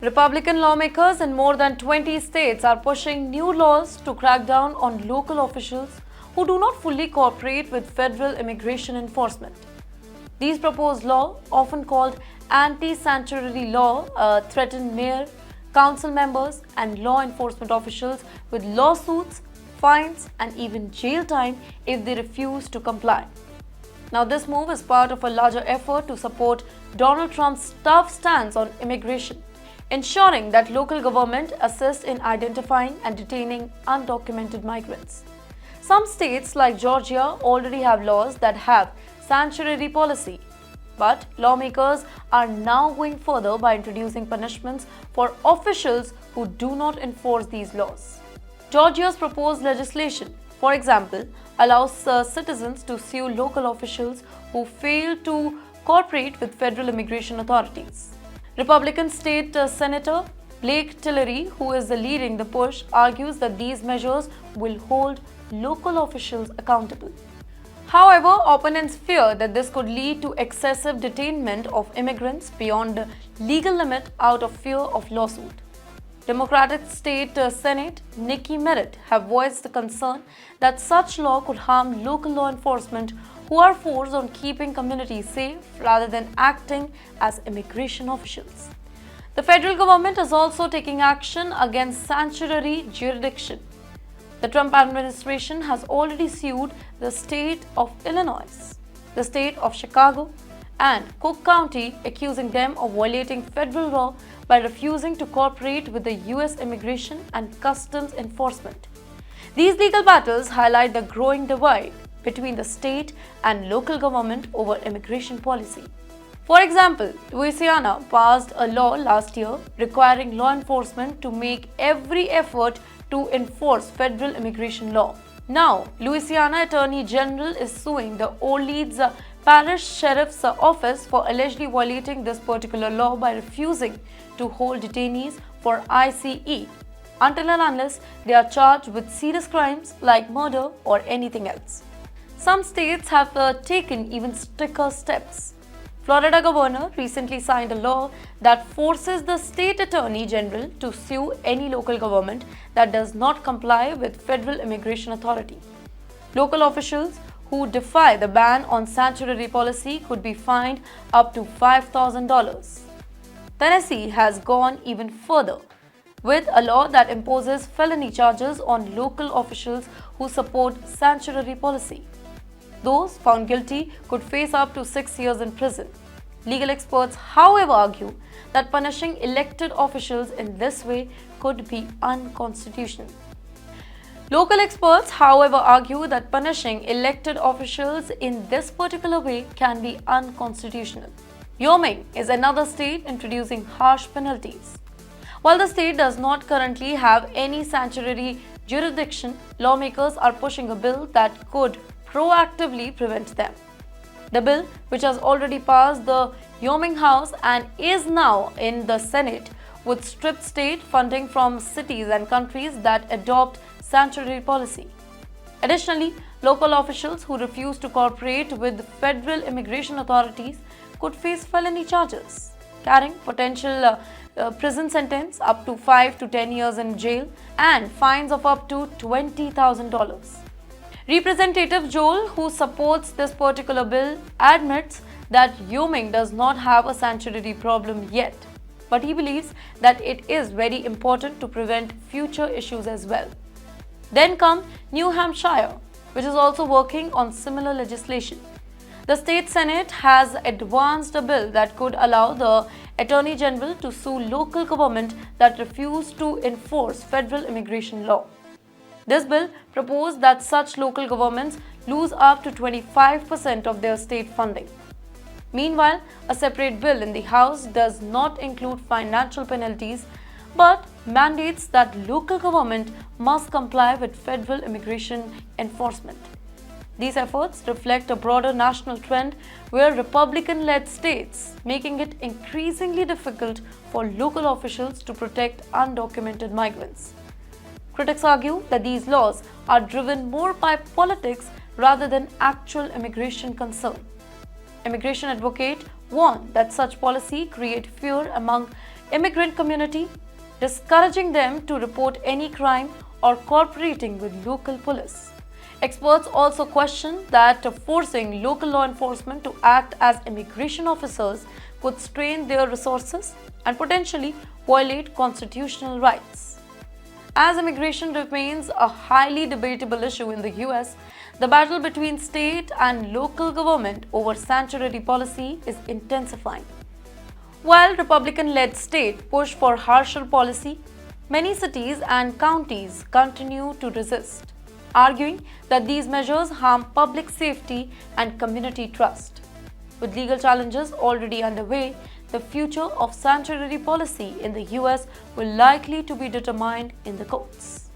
Republican lawmakers in more than 20 states are pushing new laws to crack down on local officials who do not fully cooperate with federal immigration enforcement. These proposed laws, often called anti-sanctuary law, threaten mayor, council members, and law enforcement officials with lawsuits, fines, and even jail time if they refuse to comply. Now, this move is part of a larger effort to support Donald Trump's tough stance on immigration, ensuring that local government assists in identifying and detaining undocumented migrants. Some states like Georgia already have laws that have sanctuary policy, but lawmakers are now going further by introducing punishments for officials who do not enforce these laws. Georgia's proposed legislation, for example, allows citizens to sue local officials who fail to cooperate with federal immigration authorities. Republican State Senator Blake Tillery, who is leading the push, argues that these measures will hold local officials accountable. However, opponents fear that this could lead to excessive detainment of immigrants beyond the legal limit out of fear of lawsuit. Democratic State Senate Nikki Merritt have voiced the concern that such law could harm local law enforcement who are forced on keeping communities safe rather than acting as immigration officials. The federal government is also taking action against sanctuary jurisdiction. The Trump administration has already sued the state of Illinois, the state of Chicago, and Cook County, accusing them of violating federal law by refusing to cooperate with the U.S. Immigration and Customs Enforcement. These legal battles highlight the growing divide between the state and local government over immigration policy. For example, Louisiana passed a law last year requiring law enforcement to make every effort to enforce federal immigration law. Now, Louisiana Attorney General is suing the Orleans Parish Sheriff's Office for allegedly violating this particular law by refusing to hold detainees for ICE until and unless they are charged with serious crimes like murder or anything else. Some states have taken even stricter steps. Florida governor recently signed a law that forces the state attorney general to sue any local government that does not comply with federal immigration authority. Local officials who defy the ban on sanctuary policy could be fined up to $5,000. Tennessee has gone even further with a law that imposes felony charges on local officials who support sanctuary policy. Those found guilty could face up to 6 years in prison. Legal experts, however, argue that punishing elected officials in this way could be unconstitutional. Local experts, however, argue that punishing elected officials in this particular way can be unconstitutional. Wyoming is another state introducing harsh penalties. While the state does not currently have any sanctuary jurisdiction, lawmakers are pushing a bill that could proactively prevent them. The bill, which has already passed the Wyoming House and is now in the Senate, would strip state funding from cities and countries that adopt sanctuary policy. Additionally, local officials who refuse to cooperate with federal immigration authorities could face felony charges, carrying potential prison sentence up to 5 to 10 years in jail and fines of up to $20,000. Representative Joel, who supports this particular bill, admits that Wyoming does not have a sanctuary problem yet, but he believes that it is very important to prevent future issues as well. Then come New Hampshire, which is also working on similar legislation. The state Senate has advanced a bill that could allow the Attorney General to sue local government that refuse to enforce federal immigration law. This bill proposed that such local governments lose up to 25% of their state funding. Meanwhile, a separate bill in the House does not include financial penalties but mandates that local government must comply with federal immigration enforcement. These efforts reflect a broader national trend where Republican-led states making it increasingly difficult for local officials to protect undocumented migrants. Critics argue that these laws are driven more by politics rather than actual immigration concern. Immigration advocates warn that such policy create fear among immigrant community, discouraging them to report any crime or cooperating with local police. Experts also question that forcing local law enforcement to act as immigration officers could strain their resources and potentially violate constitutional rights. As immigration remains a highly debatable issue in the US, the battle between state and local government over sanctuary policy is intensifying. While Republican-led states push for harsher policy, many cities and counties continue to resist, arguing that these measures harm public safety and community trust. With legal challenges already underway, the future of sanctuary policy in the US will likely to be determined in the courts.